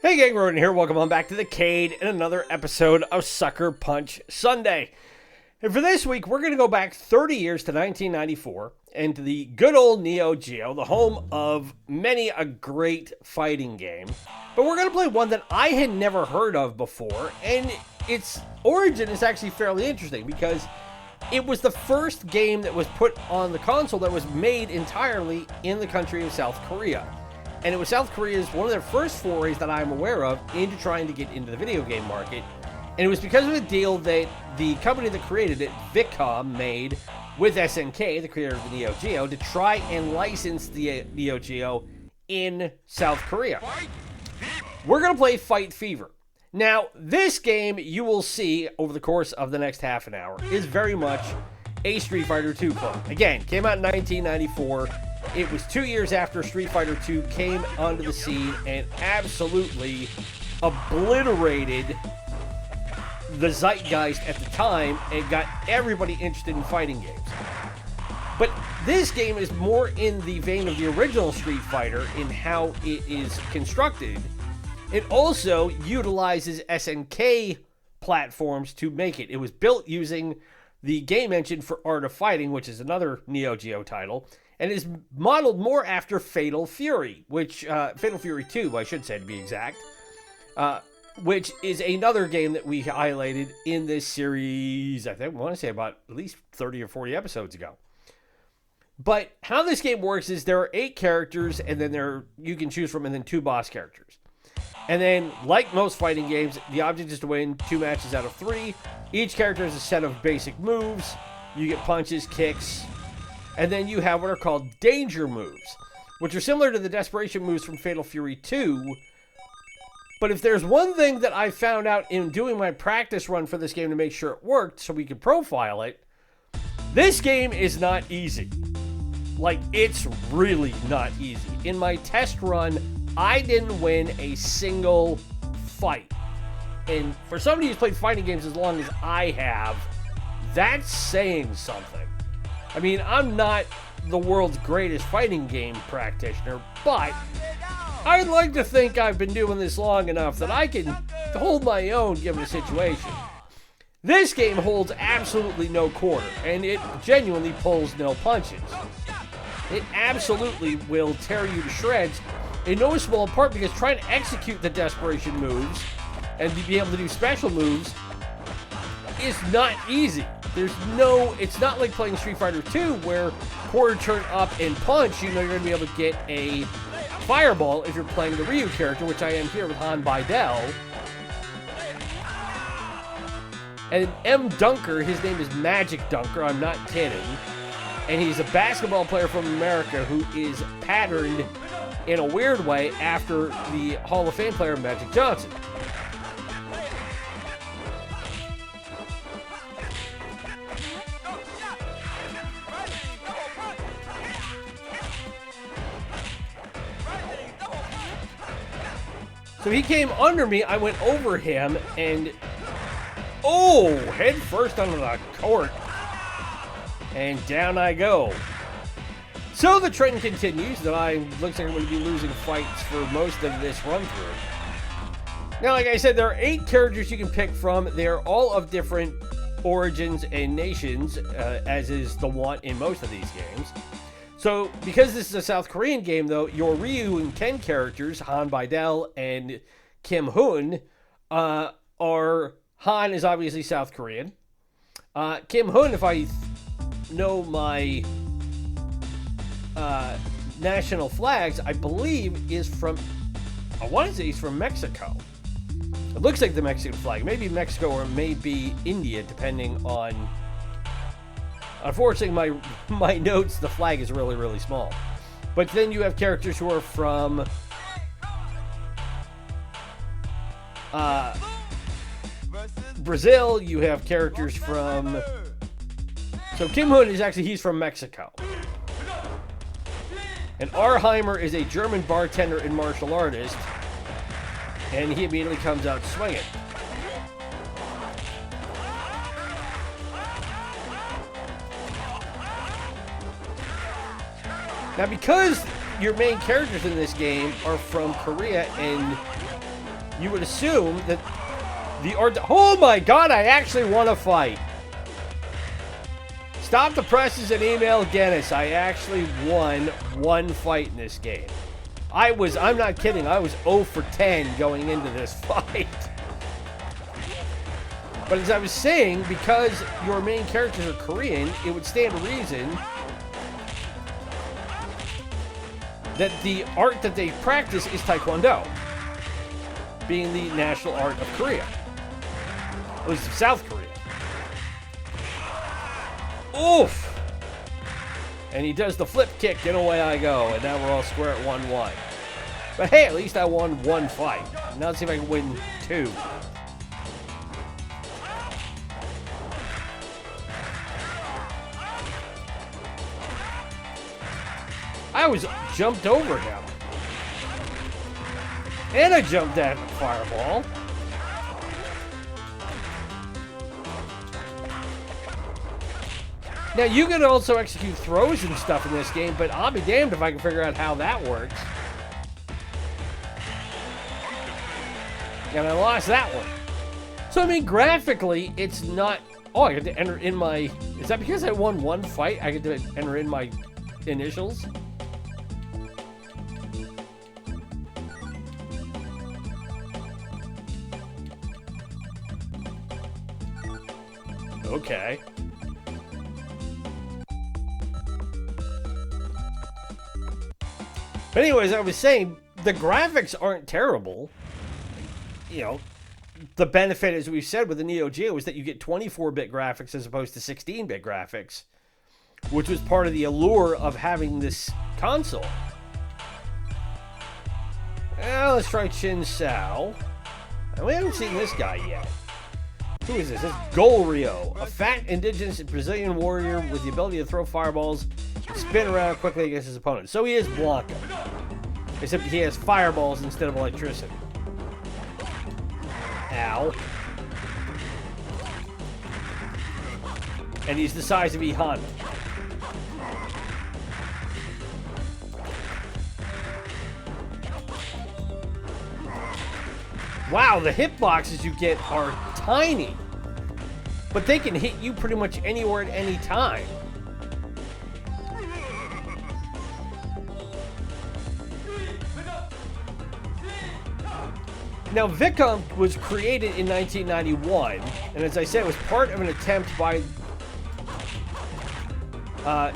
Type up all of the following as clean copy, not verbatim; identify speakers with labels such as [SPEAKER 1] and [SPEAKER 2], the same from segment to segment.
[SPEAKER 1] Hey gang, Rodin here. Welcome on back to the Cade and another episode of Sucker Punch Sunday. And for this week, we're going to go back 30 years to 1994 and to the good old Neo-Geo, the home of many a great fighting game. But we're going to play one that I had never heard of before, and its origin is actually fairly interesting because it was the first game that was put on the console that was made entirely in the country of South Korea. And it was South Korea's one of their first forays that I'm aware of into trying to get into the video game market. And it was because of a deal that the company that created it, Viccom, made with SNK, the creator of the Neo-Geo, to try and license the Neo-Geo in South Korea. We're going to play Fight Fever. Now, this game, you will see over the course of the next half an hour, is very much a Street Fighter II clone. Again, came out in 1994. It was 2 years after Street Fighter II came onto the scene and absolutely obliterated the zeitgeist at the time and got everybody interested in fighting games. But this game is more in the vein of the original Street Fighter in how it is constructed. It also utilizes SNK platforms to make it. It was built using the game engine for Art of Fighting, which is another Neo-Geo title, and is modeled more after Fatal Fury, which, Fatal Fury 2, I should say to be exact, which is another game that we highlighted in this series, I want to say about at least 30 or 40 episodes ago. But how this game works is there are 8 characters, and then you can choose from, and then 2 boss characters. And then, like most fighting games, the object is to win 2 matches out of 3. Each character has a set of basic moves. You get punches, kicks, and then you have what are called danger moves, which are similar to the desperation moves from Fatal Fury 2. But if there's one thing that I found out in doing my practice run for this game to make sure it worked so we could profile it, this game is not easy. Like, it's really not easy. In my test run, I didn't win a single fight. And for somebody who's played fighting games as long as I have, that's saying something. I mean, I'm not the world's greatest fighting game practitioner, but I'd like to think I've been doing this long enough that I can hold my own given the situation. This game holds absolutely no quarter, and it genuinely pulls no punches. It absolutely will tear you to shreds, in no small part because trying to execute the desperation moves and to be able to do special moves is not easy. It's not like playing Street Fighter 2 where quarter turn up and punch, you know you're going to be able to get a fireball if you're playing the Ryu character, which I am here with Han Bidel. And M. Dunker, his name is Magic Dunker, I'm not kidding. And he's a basketball player from America who is patterned in a weird way after the Hall of Fame player Magic Johnson. So he came under me, I went over him, and head first onto the court. And down I go. So the trend continues that looks like I'm going to be losing fights for most of this run through. Now, like I said, there are 8 characters you can pick from. They're all of different origins and nations, as is the want in most of these games. So, because this is a South Korean game, though, your Ryu and Ken characters, Han Bidel and Kim Hoon, Han is obviously South Korean. Kim Hoon, if I know my national flags, I believe is from, I want to say he's from Mexico. It looks like the Mexican flag. Maybe Mexico or maybe India, depending on... Unfortunately, my notes, the flag is really, really small. But then you have characters who are from Brazil. You have characters from... So Kim Hoon he's from Mexico. And Arheimer is a German bartender and martial artist. And he immediately comes out swinging. Now, because your main characters in this game are from Korea and you would assume that the art... Oh my god, I actually won a fight. Stop the presses and email Guinness. I actually won one fight in this game. I'm not kidding, I was 0 for 10 going into this fight. But as I was saying, because your main characters are Korean, it would stand to reason that the art that they practice is Taekwondo, being the national art of Korea. At least of South Korea. Oof! And he does the flip kick, and away I go, and now we're all square at 1-1. But hey, at least I won one fight. Now let's see if I can win two. I was jumped over him. And I jumped at the fireball. Now, you can also execute throws and stuff in this game, but I'll be damned if I can figure out how that works. And I lost that one. So, I mean, graphically, it's not... Oh, I get to enter in my... Is that because I won one fight? I get to enter in my initials? Okay. But anyways, I was saying, the graphics aren't terrible. You know, the benefit, as we've said, with the Neo-Geo is that you get 24-bit graphics as opposed to 16-bit graphics, which was part of the allure of having this console. Now, let's try Chin Sao. And we haven't seen this guy yet. Who is this? This is Golrio, a fat indigenous Brazilian warrior with the ability to throw fireballs and spin around quickly against his opponent. So he is Blanca, except he has fireballs instead of electricity. Ow. And he's the size of E Honda. Wow, the hitboxes you get are tiny, but they can hit you pretty much anywhere at any time. Now, Viccom was created in 1991, and as I said, it was part of an attempt by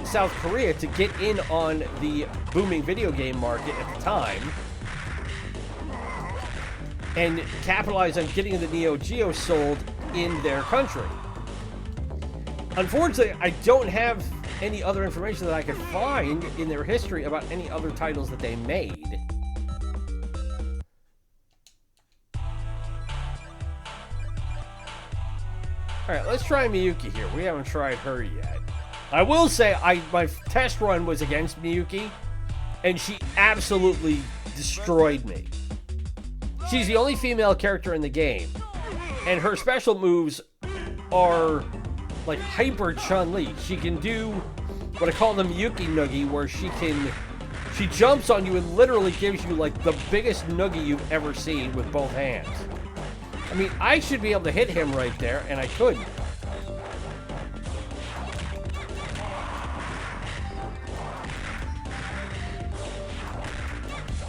[SPEAKER 1] South Korea to get in on the booming video game market at the time and capitalize on getting the Neo-Geo sold in their country. Unfortunately, I don't have any other information that I could find in their history about any other titles that they made. Alright, let's try Miyuki here. We haven't tried her yet. I will say, my test run was against Miyuki, and she absolutely destroyed me. She's the only female character in the game, and her special moves are like hyper Chun-Li. She can do what I call the Miyuki Noogie, where she jumps on you and literally gives you like the biggest noogie you've ever seen with both hands. I mean, I should be able to hit him right there, and I couldn't.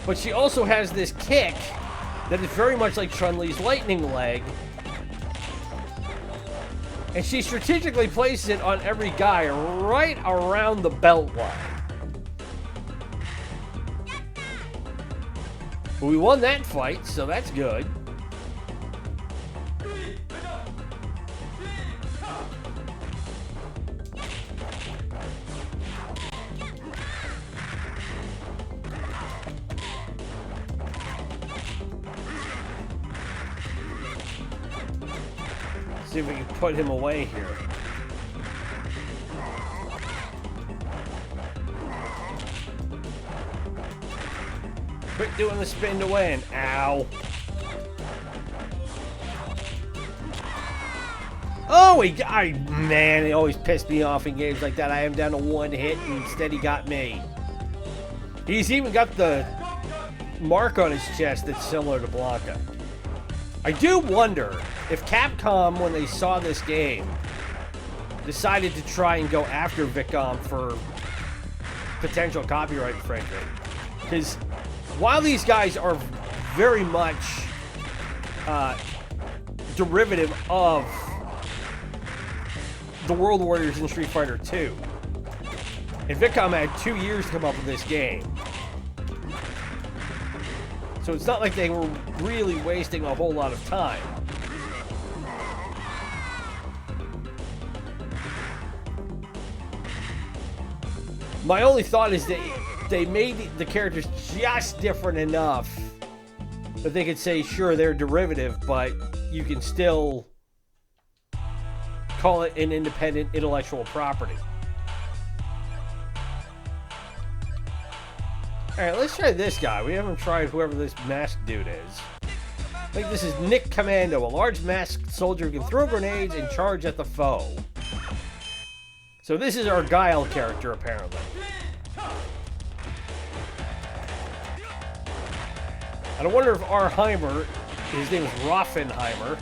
[SPEAKER 1] But she also has this kick that is very much like Chun-Li's lightning leg. And she strategically places it on every guy right around the belt line. But we won that fight, so that's good. See if we can put him away here. Quit doing the spin to win. Ow. Oh, man, it always pissed me off in games like that. I am down to one hit, and instead he got me. He's even got the mark on his chest that's similar to Blanca. I do wonder if Capcom, when they saw this game, decided to try and go after Viccom for potential copyright infringement. Because while these guys are very much derivative of the World Warriors in Street Fighter 2, and Viccom had 2 years to come up with this game. So it's not like they were really wasting a whole lot of time. My only thought is that they made the characters just different enough that they could say, sure, they're derivative, but you can still call it an independent intellectual property. Alright, let's try this guy. We haven't tried whoever this masked dude is. I think this is Nick Commando, a large masked soldier who can throw grenades and charge at the foe. So this is our Guile character, apparently. And I wonder if Arheimer, his name is Raffenheimer,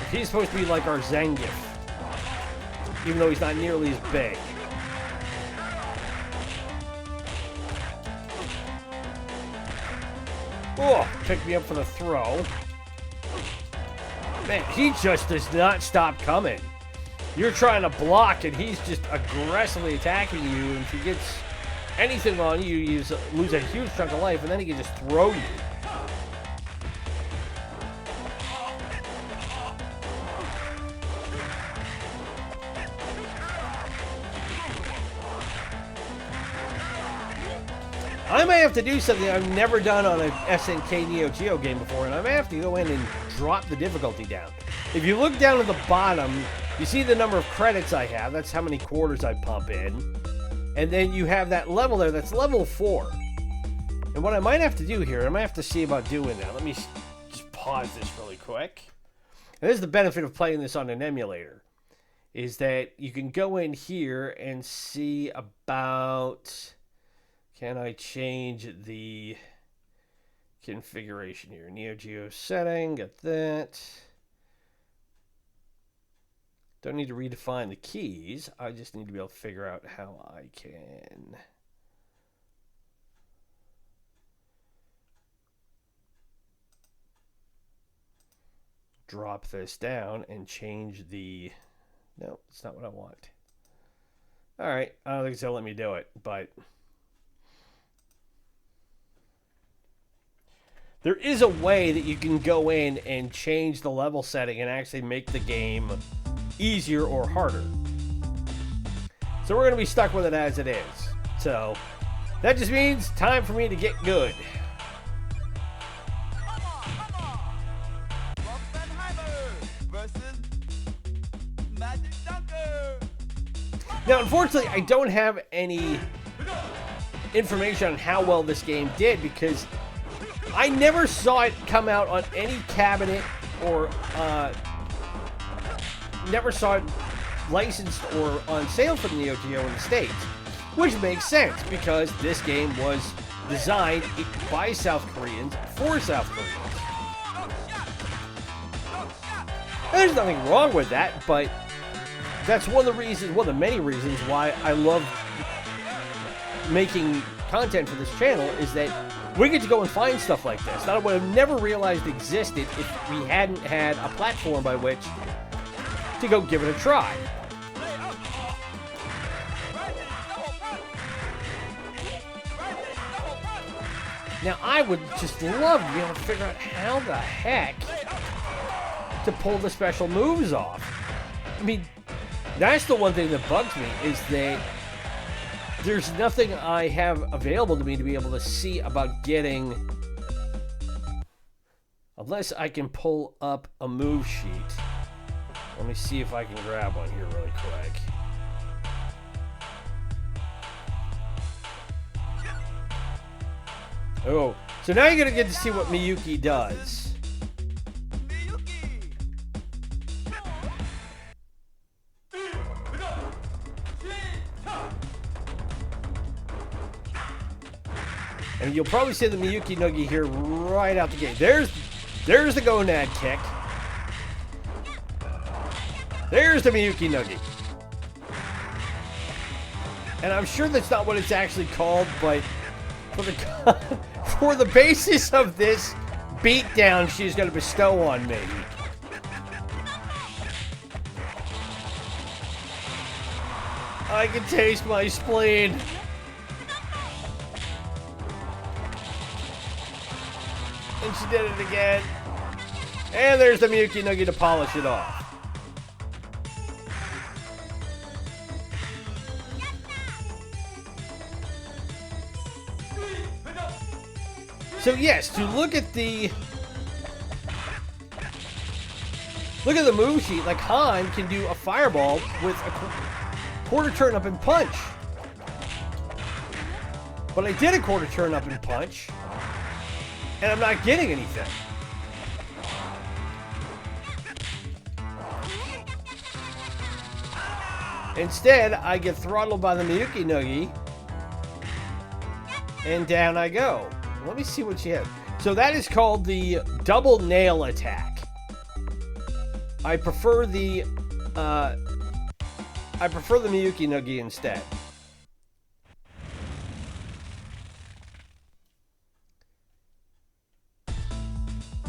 [SPEAKER 1] if he's supposed to be like our Zangief, even though he's not nearly as big. Oh, pick me up for the throw. Man, he just does not stop coming. You're trying to block, and he's just aggressively attacking you. And if he gets anything on you, you lose a huge chunk of life, and then he can just throw you. I may have to do something I've never done on an SNK Neo-Geo game before, and I may have to go in and drop the difficulty down. If you look down at the bottom, you see the number of credits I have. That's how many quarters I pump in. And then you have that level there. That's level 4. And what I might have to do here, I might have to see about doing that. Let me just pause this really quick. And this is the benefit of playing this on an emulator, is that you can go in here and see about... Can I change the configuration here? Neo-Geo setting, got that. Don't need to redefine the keys. I just need to be able to figure out how I can drop this down and change the... No, it's not what I want. All right, I don't think it's going to let me do it, but... There is a way that you can go in and change the level setting and actually make the game easier or harder. So we're going to be stuck with it as it is. So that just means time for me to get good. Now, unfortunately, I don't have any information on how well this game did because I never saw it come out on any cabinet or never saw it licensed or on sale for the Neo-Geo in the States, which makes sense because this game was designed by South Koreans for South Koreans. There's nothing wrong with that, but that's one of the reasons, one of the many reasons why I love making content for this channel is that we get to go and find stuff like this that I would have never realized existed if we hadn't had a platform by which to go give it a try. Now, I would just love to be able to figure out how the heck to pull the special moves off. I mean, that's the one thing that bugs me, is that there's nothing I have available to me to be able to see about getting, unless I can pull up a move sheet. Let me see if I can grab one here really quick. Oh, so now you're going to get to see what Miyuki does. And you'll probably see the Miyuki Noogie here right out the gate. There's There's the gonad kick. There's the Miyuki Nugi. And I'm sure that's not what it's actually called, but for the basis of this beatdown she's going to bestow on me, I can taste my spleen. And she did it again. And there's the Miyuki Nugi to polish it off. So yes, to look at the move sheet, like Han can do a fireball with a quarter turn up and punch. But I did a quarter turn up and punch, and I'm not getting anything. Instead, I get throttled by the Miyuki Nugi, and down I go. Let me see what she has. So that is called the double nail attack. I prefer the Miyuki Nugi instead.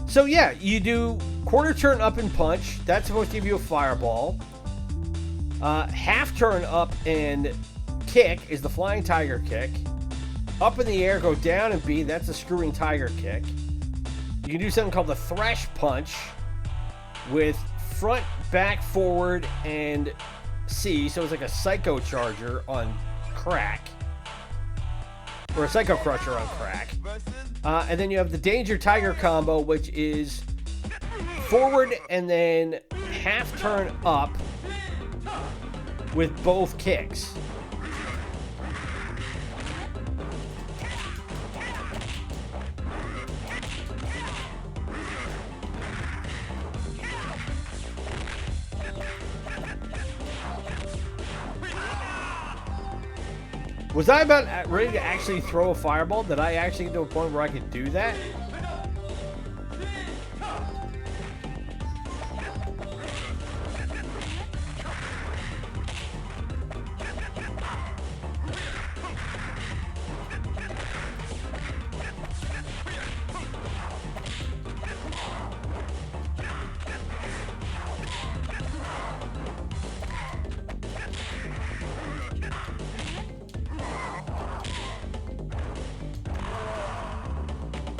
[SPEAKER 1] So yeah, you do quarter turn up and punch. That's supposed to give you a fireball. Half turn up and kick is the flying tiger kick. Up in the air, go down and B, that's a screwing tiger kick. You can do something called the thresh punch with front, back, forward, and C. So it's like a psycho charger on crack. Or a psycho crusher on crack. And then you have the danger tiger combo, which is forward and then half turn up with both kicks. Was I about ready to actually throw a fireball? Did I actually get to a point where I could do that?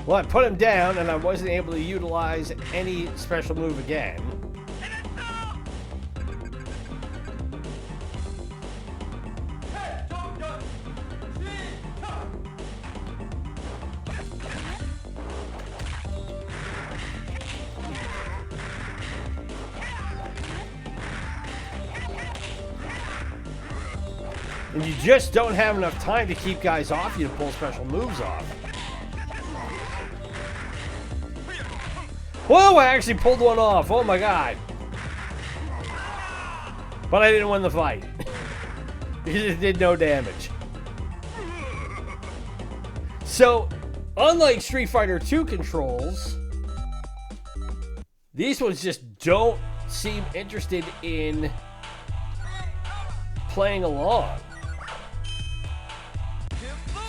[SPEAKER 1] Well, I put him down, and I wasn't able to utilize any special move again. And you just don't have enough time to keep guys off you to pull special moves off. Whoa, I actually pulled one off. Oh my god. But I didn't win the fight. Because it did no damage. So, unlike Street Fighter 2 controls, these ones just don't seem interested in playing along.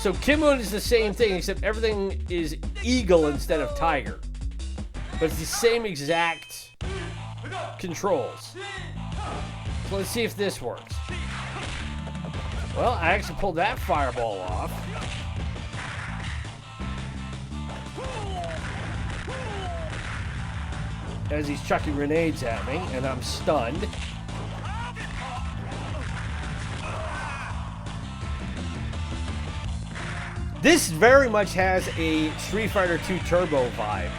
[SPEAKER 1] So Kimon is the same thing, except everything is eagle instead of tiger. But it's the same exact controls. So let's see if this works. Well, I actually pulled that fireball off. As he's chucking grenades at me, and I'm stunned. This very much has a Street Fighter 2 Turbo vibe.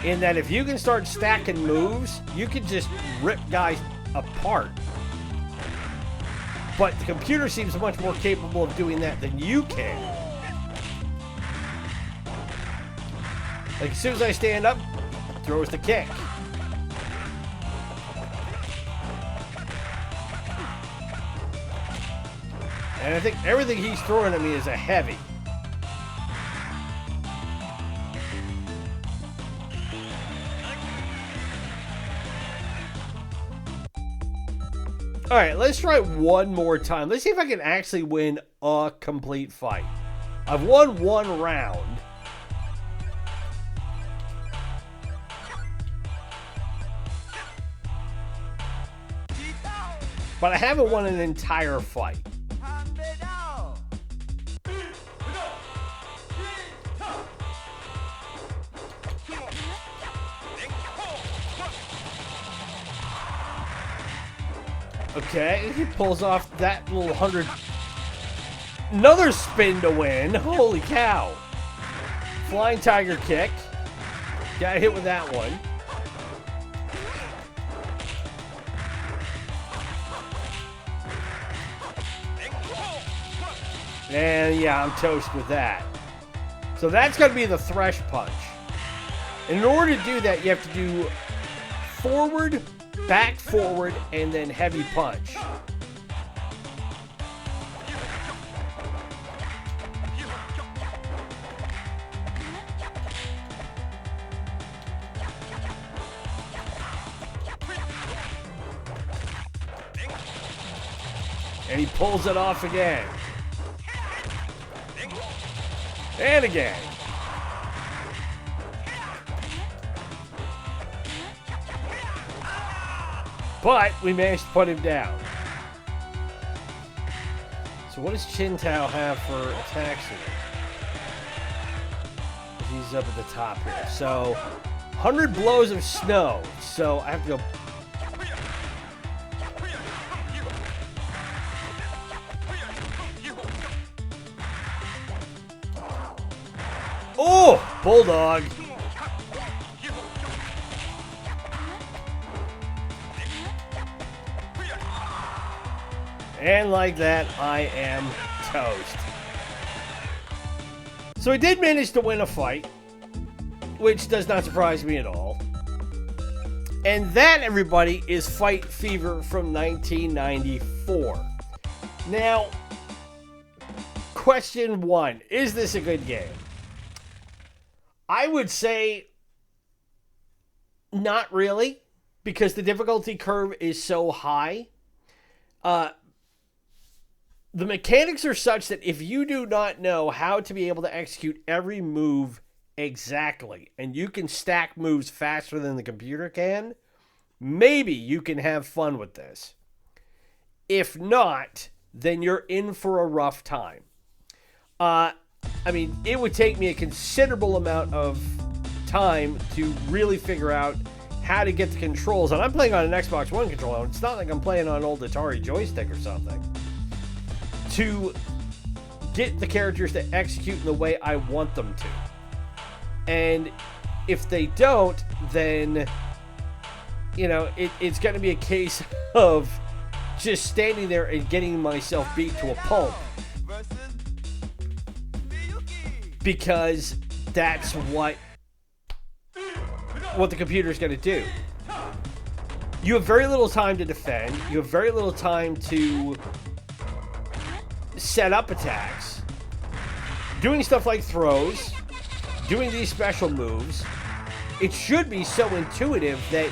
[SPEAKER 1] In that if you can start stacking moves, you can just rip guys apart. But the computer seems much more capable of doing that than you can. Like as soon as I stand up, throws the kick. And I think everything he's throwing at me is a heavy. All right, let's try one more time. Let's see if I can actually win a complete fight. I've won one round. But I haven't won an entire fight. Okay, he pulls off that little 100. Another spin to win. Holy cow. Flying tiger kick. Got hit with that one. And yeah, I'm toast with that. So that's going to be the thresh punch. And in order to do that, you have to do forward, back forward, and then heavy punch. And he pulls it off again. And again. But we managed to put him down. So what does Chin Tao have for attacks here? He's up at the top here. So 100 blows of snow. So I have to go. Oh, bulldog. And like that, I am toast. So I did manage to win a fight, which does not surprise me at all. And that, everybody, is Fight Fever from 1994. Now, question one, is this a good game? I would say not really, because the difficulty curve is so high. The mechanics are such that if you do not know how to be able to execute every move exactly, and you can stack moves faster than the computer can, maybe you can have fun with this. If not, then you're in for a rough time. I mean, it would take me a considerable amount of time to really figure out how to get the controls. And I'm playing on an Xbox One controller. It's not like I'm playing on an old Atari joystick or something. To get the characters to execute in the way I want them to. And if they don't, then, you know, it's going to be a case of just standing there and getting myself beat to a pulp. Because that's what the computer's going to do. You have very little time to defend. You have very little time to set up attacks. Doing stuff like throws. Doing these special moves. It should be so intuitive that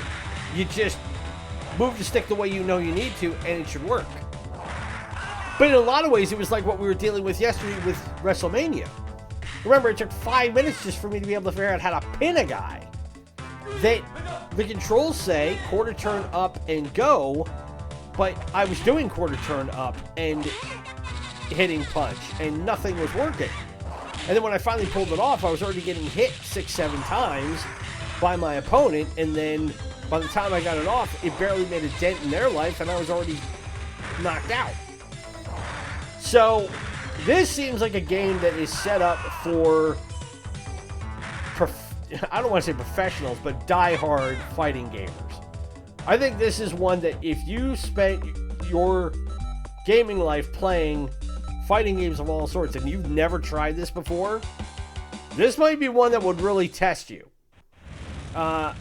[SPEAKER 1] you just move the stick the way you know you need to, and it should work. But in a lot of ways, it was like what we were dealing with yesterday with WrestleMania. Remember, it took 5 minutes just for me to be able to figure out how to pin a guy. The controls say quarter turn up and go, but I was doing quarter turn up and hitting punch, and nothing was working. And then when I finally pulled it off, I was already getting hit 6-7 times by my opponent, and then by the time I got it off, it barely made a dent in their life, and I was already knocked out. So this seems like a game that is set up for, I don't want to say professionals, but die-hard fighting gamers. I think this is one that if you spent your gaming life playing fighting games of all sorts and you've never tried this before, this might be one that would really test you. I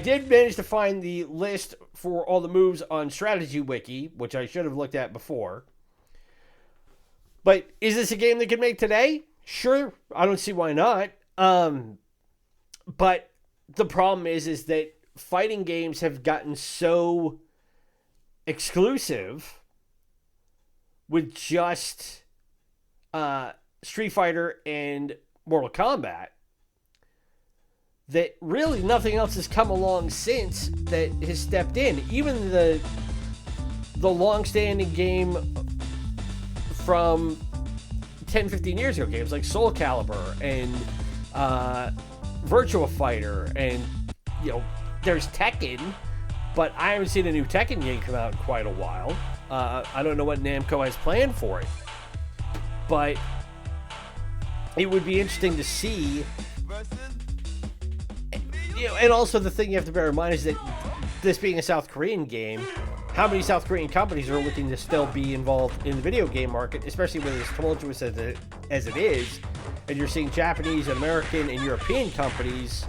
[SPEAKER 1] did manage to find the list for all the moves on Strategy Wiki, which I should have looked at before. But is this a game that could make today? Sure, I don't see why not. But the problem is that fighting games have gotten so exclusive with just Street Fighter and Mortal Kombat, that really nothing else has come along since that has stepped in. Even the long-standing game from 10, 15 years ago, games like Soul Calibur and Virtua Fighter, and there's Tekken, but I haven't seen a new Tekken game come out in quite a while. I don't know what Namco has planned for it, but it would be interesting to see. And also the thing you have to bear in mind is that this being a South Korean game, how many South Korean companies are looking to still be involved in the video game market, especially when it's tumultuous as it is, and you're seeing Japanese, American, and European companies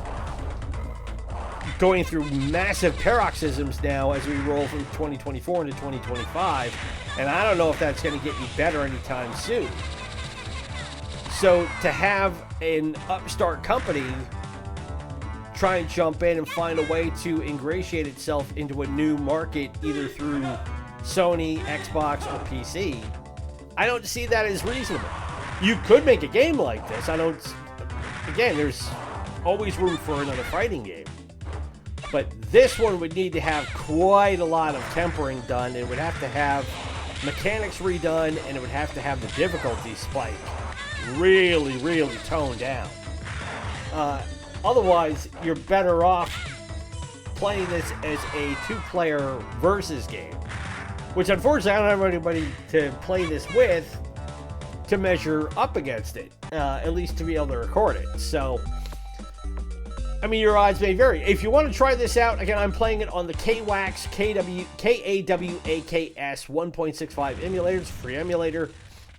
[SPEAKER 1] going through massive paroxysms now as we roll from 2024 into 2025, and I don't know if that's going to get any better anytime soon. So to have an upstart company try and jump in and find a way to ingratiate itself into a new market, either through Sony, Xbox, or PC, I don't see that as reasonable. You could make a game like this. Again, there's always room for another fighting game. But this one would need to have quite a lot of tempering done. It would have to have mechanics redone, and it would have to have the difficulty spike really, really toned down. Otherwise, you're better off playing this as a two-player versus game, which unfortunately I don't have anybody to play this with to measure up against it, at least to be able to record it. So, I mean, your odds may vary. If you want to try this out, again, I'm playing it on the KWAX, KAWAKS 1.65 emulator. It's a free emulator.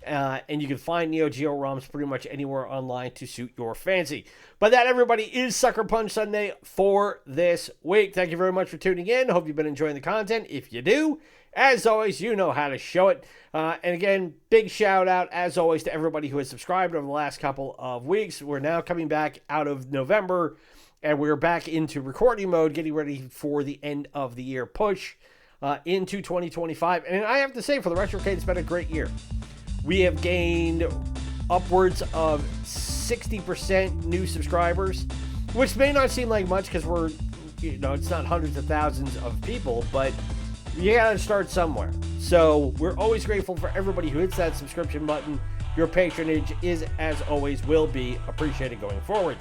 [SPEAKER 1] And you can find Neo-Geo ROMs pretty much anywhere online to suit your fancy. But that, everybody, is Sucker Punch Sunday for this week. Thank you very much for tuning in. Hope you've been enjoying the content. If you do, as always, you know how to show it. And again, big shout out, as always, to everybody who has subscribed over the last couple of weeks. We're now coming back out of November, and we're back into recording mode, getting ready for the end of the year push into 2025. And I have to say, for the Retrocade, it's been a great year. We have gained upwards of 60% new subscribers, which may not seem like much because we're, it's not hundreds of thousands of people, but you gotta start somewhere. So we're always grateful for everybody who hits that subscription button. Your patronage is, as always, will be appreciated going forward.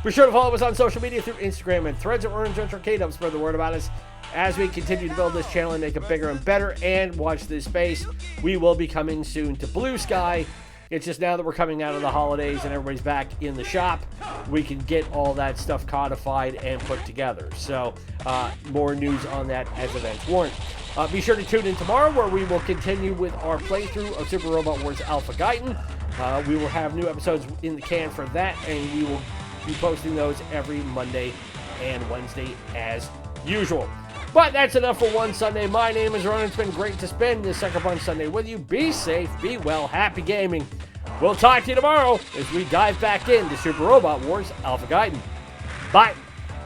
[SPEAKER 1] Be sure to follow us on social media through Instagram and Threads at Orange Arcade. Help spread the word about us as we continue to build this channel and make it bigger and better. And watch this space. We will be coming soon to Blue Sky. It's just now that we're coming out of the holidays and everybody's back in the shop, we can get all that stuff codified and put together. So more news on that as events warrant. Be sure to tune in tomorrow, where we will continue with our playthrough of Super Robot Wars Alpha Gaiden. We will have new episodes in the can for that, and we will be posting those every Monday and Wednesday as usual. But that's enough for one Sunday. My name is Ron. It's been great to spend this Sucker Punch Sunday with you. Be safe, be well, happy gaming. We'll talk to you tomorrow as we dive back into Super Robot Wars Alpha Gaiden. Bye.